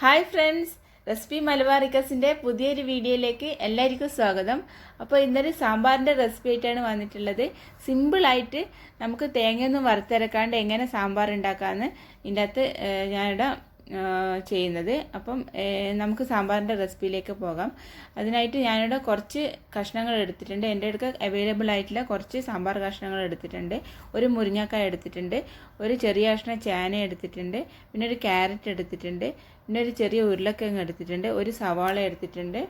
Hi friends, recipe മലബാറിക്കസിൻ്റെ പുതിയൊരു വീഡിയോയിലേക്ക് എല്ലാവർക്കും സ്വാഗതം. അപ്പോൾ ഇന്നൊരു സാമ്പാറിൻ്റെ റെസിപ്പി ആയിട്ടാണ് വന്നിട്ടുള്ളത്. സിമ്പിളായിട്ട് നമുക്ക് തേങ്ങയൊന്നും വറുത്തരക്കാണ്ട് എങ്ങനെ സാമ്പാർ ഉണ്ടാക്കാമെന്ന് ഇതിൻ്റെ അകത്ത് ഞാനിവിടെ ചെയ്യുന്നത്. അപ്പം നമുക്ക് സാമ്പാറിൻ്റെ റെസിപ്പിയിലേക്ക് പോകാം. അതിനായിട്ട് ഞാനിവിടെ കുറച്ച് കഷ്ണങ്ങൾ എടുത്തിട്ടുണ്ട്. എൻ്റെ അടുക്ക അവൈലബിൾ ആയിട്ടുള്ള കുറച്ച് സാമ്പാർ കഷ്ണങ്ങൾ എടുത്തിട്ടുണ്ട്. ഒരു മുരിങ്ങക്കായ എടുത്തിട്ടുണ്ട്, ഒരു ചെറിയ കഷ്ണം ചേന എടുത്തിട്ടുണ്ട്, പിന്നെ ഒരു ക്യാരറ്റ് എടുത്തിട്ടുണ്ട്, പിന്നെ ഒരു ചെറിയ ഉരുളക്കിഴങ്ങ് എടുത്തിട്ടുണ്ട്, ഒരു സവാള എടുത്തിട്ടുണ്ട്,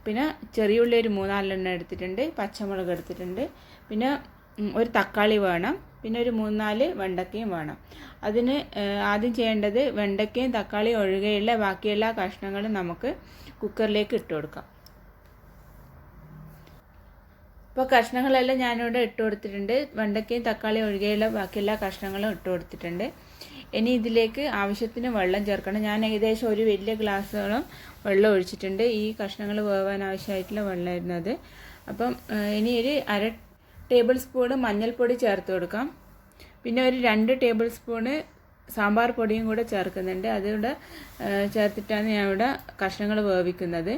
പിന്നെ ചെറിയ ഉള്ളി ഒരു 3-4 എടുത്തിട്ടുണ്ട്, പച്ചമുളക് എടുത്തിട്ടുണ്ട്, പിന്നെ ഒരു തക്കാളി വേണം, പിന്നെ ഒരു 3-4 വെണ്ടക്കയും വേണം. അതിന് ആദ്യം ചെയ്യേണ്ടത് വെണ്ടക്കയും തക്കാളിയും ഒഴികെയുള്ള ബാക്കിയെല്ലാ കഷ്ണങ്ങളും നമുക്ക് കുക്കറിലേക്ക് ഇട്ട് കൊടുക്കാം. ഇപ്പോൾ കഷ്ണങ്ങളെല്ലാം ഞാനിവിടെ ഇട്ട് കൊടുത്തിട്ടുണ്ട്. വെണ്ടക്കയും തക്കാളിയും ഒഴികെയുള്ള ബാക്കിയെല്ലാ കഷ്ണങ്ങളും ഇട്ട് കൊടുത്തിട്ടുണ്ട്. ഇനി ഇതിലേക്ക് ആവശ്യത്തിന് വെള്ളം ചേർക്കണം. ഞാൻ ഏകദേശം ഒരു വലിയ ഗ്ലാസ്സോളം വെള്ളം ഒഴിച്ചിട്ടുണ്ട്. ഈ കഷ്ണങ്ങൾ വേവാൻ ആവശ്യമായിട്ടുള്ള വെള്ളമായിരുന്നു അത്. അപ്പം ഇനി ഒരു 1/2 ടേബിൾ സ്പൂണ് മഞ്ഞൾപ്പൊടി ചേർത്ത് കൊടുക്കാം. പിന്നെ ഒരു 2 ടേബിൾ സ്പൂണ് സാമ്പാർ പൊടിയും കൂടെ ചേർക്കുന്നുണ്ട്. അതിവിടെ ചേർത്തിട്ടാണ് ഞാൻ ഇവിടെ കഷ്ണങ്ങൾ വേവിക്കുന്നത്.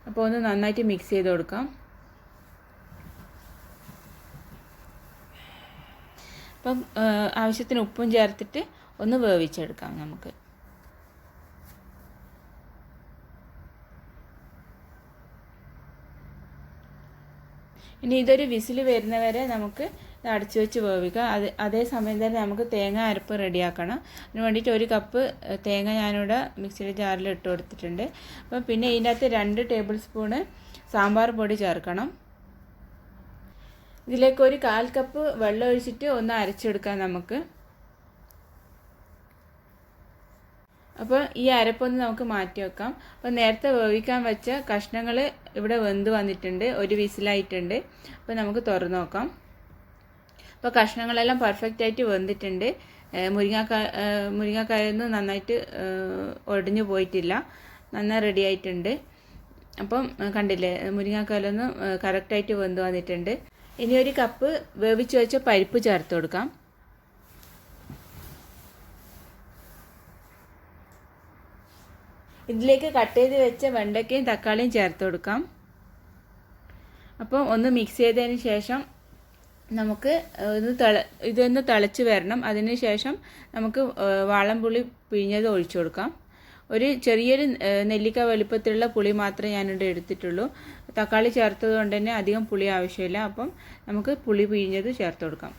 അപ്പോൾ ഒന്ന് നന്നായിട്ട് മിക്സ് ചെയ്ത് കൊടുക്കാം. അപ്പം ആവശ്യത്തിന് ഉപ്പും ചേർത്തിട്ട് ഒന്ന് വേവിച്ചെടുക്കാം നമുക്ക്. ഇനി ഇതൊരു വിസിൽ വരുന്നവരെ നമുക്ക് അടച്ചു വെച്ച് വേവിക്കാം. അതേ സമയം തന്നെ നമുക്ക് തേങ്ങ അരപ്പ് റെഡിയാക്കണം. അതിന് വേണ്ടിയിട്ട് 1 കപ്പ് തേങ്ങ ഞാനിവിടെ മിക്സിയുടെ ജാറിൽ ഇട്ട് കൊടുത്തിട്ടുണ്ട്. അപ്പം പിന്നെ ഇതിൻ്റെ അകത്ത് 2 ടേബിൾ സ്പൂണ് സാമ്പാർ പൊടി ചേർക്കണം. ഇതിലേക്ക് ഒരു 1/4 കപ്പ് വെള്ളം ഒഴിച്ചിട്ട് ഒന്ന് അരച്ചെടുക്കാം നമുക്ക്. അപ്പോൾ ഈ അരപ്പൊന്ന് നമുക്ക് മാറ്റി വെക്കാം. അപ്പോൾ നേരത്തെ വേവിക്കാൻ വെച്ച കഷ്ണങ്ങൾ ഇവിടെ വെന്ത് വന്നിട്ടുണ്ട്, ഒരു വിസിലായിട്ടുണ്ട്. അപ്പോൾ നമുക്ക് തുറന്ന് നോക്കാം. അപ്പോൾ കഷ്ണങ്ങളെല്ലാം പെർഫെക്റ്റ് ആയിട്ട് വെന്തിട്ടുണ്ട്. മുരിങ്ങക്കായൊന്നും നന്നായിട്ട് ഒടിഞ്ഞു പോയിട്ടില്ല, നന്നായി റെഡി ആയിട്ടുണ്ട്. അപ്പം കണ്ടില്ലേ, മുരിങ്ങക്കായൊന്നും കറക്റ്റായിട്ട് വെന്ത് വന്നിട്ടുണ്ട്. ഇനി 1 കപ്പ് വേവിച്ച് വെച്ച പരിപ്പ് ചേർത്ത് കൊടുക്കാം. ഇതിലേക്ക് കട്ട് ചെയ്ത് വെച്ച വെണ്ടയ്ക്കയും തക്കാളിയും ചേർത്ത് കൊടുക്കാം. അപ്പോൾ ഒന്ന് മിക്സ് ചെയ്തതിന് ശേഷം നമുക്ക് ഇതൊന്ന് തിളച്ച് വരണം. അതിന് ശേഷം നമുക്ക് വാളൻപുളി പിഴിഞ്ഞത് ഒഴിച്ചു കൊടുക്കാം. ഒരു ചെറിയൊരു നെല്ലിക്ക വലുപ്പത്തിലുള്ള പുളി മാത്രമേ ഞാനിവിടെ എടുത്തിട്ടുള്ളൂ. തക്കാളി ചേർത്തത് കൊണ്ട് തന്നെ അധികം പുളി ആവശ്യമില്ല. അപ്പം നമുക്ക് പുളി പിഴിഞ്ഞത് ചേർത്ത് കൊടുക്കാം.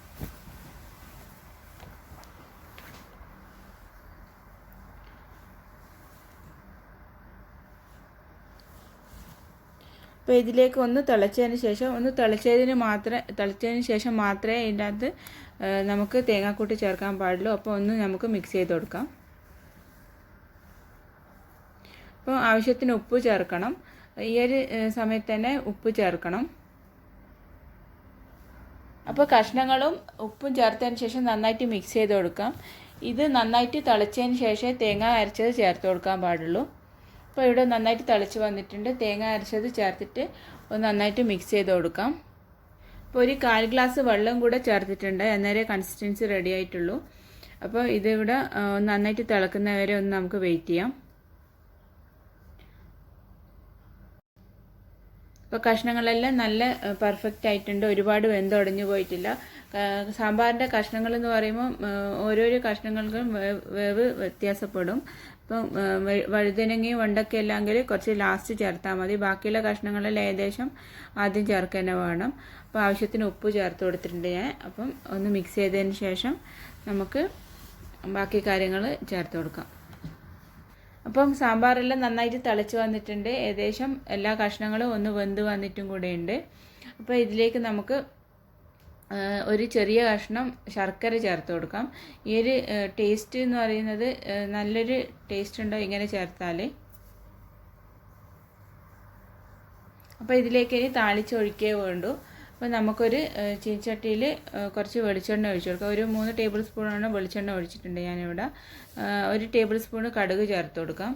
അപ്പോൾ ഇതിലേക്ക് ഒന്ന് തിളച്ചതിന് ശേഷം മാത്രമേ ഇതിൻ്റെ അകത്ത് നമുക്ക് തേങ്ങാക്കൂട്ട് ചേർക്കാൻ പാടുള്ളൂ. അപ്പോൾ ഒന്ന് നമുക്ക് മിക്സ് ചെയ്ത് കൊടുക്കാം. അപ്പോൾ ആവശ്യത്തിന് ഉപ്പ് ചേർക്കണം. ഈ ഒരു സമയത്ത് തന്നെ ഉപ്പ് ചേർക്കണം. അപ്പോൾ കഷ്ണങ്ങളും ഉപ്പും ചേർത്തതിന് ശേഷം നന്നായിട്ട് മിക്സ് ചെയ്ത് കൊടുക്കാം. ഇത് നന്നായിട്ട് തിളച്ചതിന് ശേഷം തേങ്ങ അരച്ചത് ചേർത്ത് കൊടുക്കാൻ പാടുള്ളൂ. അപ്പോൾ ഇവിടെ നന്നായിട്ട് തിളച്ച് വന്നിട്ടുണ്ട്. തേങ്ങ അരച്ചത് ചേർത്തിട്ട് ഒന്ന് നന്നായിട്ട് മിക്സ് ചെയ്ത് കൊടുക്കാം. അപ്പോൾ ഒരു 1/4 ഗ്ലാസ് വെള്ളം കൂടെ ചേർത്തിട്ടുണ്ട്, അന്നേരം കൺസിസ്റ്റൻസി റെഡി ആയിട്ടുള്ളൂ. അപ്പോൾ ഇതിവിടെ നന്നായിട്ട് തിളക്കുന്നവരെ ഒന്ന് നമുക്ക് വെയിറ്റ് ചെയ്യാം. അപ്പോൾ കഷ്ണങ്ങളെല്ലാം നല്ല പെർഫെക്റ്റ് ആയിട്ടുണ്ട്, ഒരുപാട് വെന്തുടഞ്ഞു പോയിട്ടില്ല. സാമ്പാറിൻ്റെ കഷ്ണങ്ങൾ എന്ന് പറയുമ്പോൾ ഓരോരോ കഷ്ണങ്ങൾക്കും വേവ് വ്യത്യാസപ്പെടും. ഇപ്പം വഴുതനങ്ങയും വെണ്ടക്കയെല്ലാം എങ്കിൽ കുറച്ച് ലാസ്റ്റ് ചേർത്താൽ മതി. ബാക്കിയുള്ള കഷ്ണങ്ങളെല്ലാം ഏകദേശം ആദ്യം ചേർക്കുക തന്നെ വേണം. അപ്പോൾ ആവശ്യത്തിന് ഉപ്പ് ചേർത്ത് കൊടുത്തിട്ടുണ്ട് ഞാൻ. അപ്പം ഒന്ന് മിക്സ് ചെയ്തതിന് ശേഷം നമുക്ക് ബാക്കി കാര്യങ്ങൾ ചേർത്ത് കൊടുക്കാം. അപ്പം സാമ്പാറെല്ലാം നന്നായിട്ട് തിളച്ച് വന്നിട്ടുണ്ട്. ഏകദേശം എല്ലാ കഷ്ണങ്ങളും ഒന്ന് വെന്ത് വന്നിട്ടും കൂടെയുണ്ട്. അപ്പോൾ ഇതിലേക്ക് നമുക്ക് ഒരു ചെറിയ കഷ്ണം ശർക്കര ചേർത്ത് കൊടുക്കാം. ഈ ഒരു ടേസ്റ്റ് എന്ന് പറയുന്നത് നല്ലൊരു ടേസ്റ്റ് ഉണ്ടോ ഇങ്ങനെ ചേർത്താൽ. അപ്പോൾ ഇതിലേക്ക് ഇനി താളിച്ചൊഴിക്കേ വേണ്ടൂ. അപ്പോൾ നമുക്കൊരു ചീനച്ചട്ടിയിൽ കുറച്ച് വെളിച്ചെണ്ണ ഒഴിച്ചു കൊടുക്കാം. ഒരു 3 ടേബിൾ സ്പൂണാണ് വെളിച്ചെണ്ണ ഒഴിച്ചിട്ടുണ്ട് ഞാനിവിടെ. 1 ടേബിൾ സ്പൂണ് കടുക് ചേർത്ത് കൊടുക്കാം.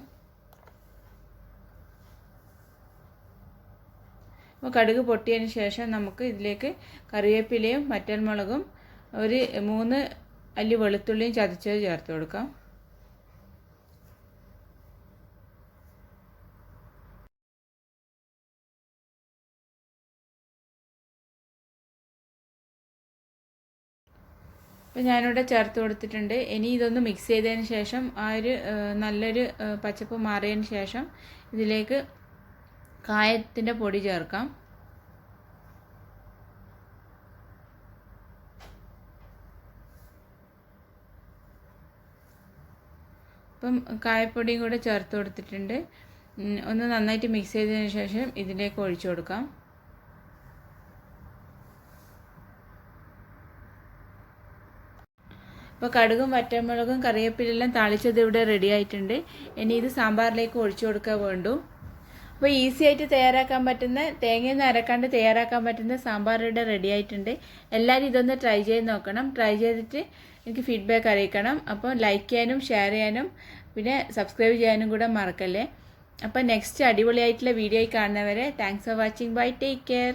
അപ്പോൾ കടുക് പൊട്ടിയതിന് ശേഷം നമുക്ക് ഇതിലേക്ക് കറിവേപ്പിലയും വറ്റൽമുളകും ഒരു 3 അല്ലി വെളുത്തുള്ളിയും ചതച്ചത് ചേർത്ത് കൊടുക്കാം. അപ്പോൾ ഞാനിവിടെ ചേർത്ത് കൊടുത്തിട്ടുണ്ട്. ഇനി ഇതൊന്ന് മിക്സ് ചെയ്തതിന് ശേഷം ആ ഒരു നല്ലൊരു പച്ചപ്പ് മാറിയതിന് ശേഷം ഇതിലേക്ക് കായത്തിൻ്റെ പൊടി ചേർക്കാം. അപ്പം കായപ്പൊടിയും കൂടെ ചേർത്ത് കൊടുത്തിട്ടുണ്ട്. ഒന്ന് നന്നായിട്ട് മിക്സ് ചെയ്തതിന് ശേഷം ഇതിലേക്ക് ഒഴിച്ചു കൊടുക്കാം. അപ്പോൾ കടുകും വറ്റൽമുളകും കറിവേപ്പിലെല്ലാം താളിച്ചത് ഇവിടെ റെഡി ആയിട്ടുണ്ട്. ഇനി ഇത് സാമ്പാറിലേക്ക് ഒഴിച്ചു കൊടുക്കാൻ വേണ്ടു. അപ്പോൾ ഈസി ആയിട്ട് തയ്യാറാക്കാൻ പറ്റുന്ന, തേങ്ങയൊന്നും അരക്കാണ്ട് തയ്യാറാക്കാൻ പറ്റുന്ന സാമ്പാർ ഇവിടെ റെഡി ആയിട്ടുണ്ട്. എല്ലാവരും ഇതൊന്ന് ട്രൈ ചെയ്ത് നോക്കണം. ട്രൈ ചെയ്തിട്ട് എനിക്ക് ഫീഡ്ബാക്ക് അറിയിക്കണം. അപ്പോൾ ലൈക്ക് ചെയ്യാനും ഷെയർ ചെയ്യാനും പിന്നെ സബ്സ്ക്രൈബ് ചെയ്യാനും കൂടെ മറക്കല്ലേ. അപ്പോൾ നെക്സ്റ്റ് അടിപൊളിയായിട്ടുള്ള വീഡിയോ കാണുന്നവരെ thanks for watching. Bye, take care.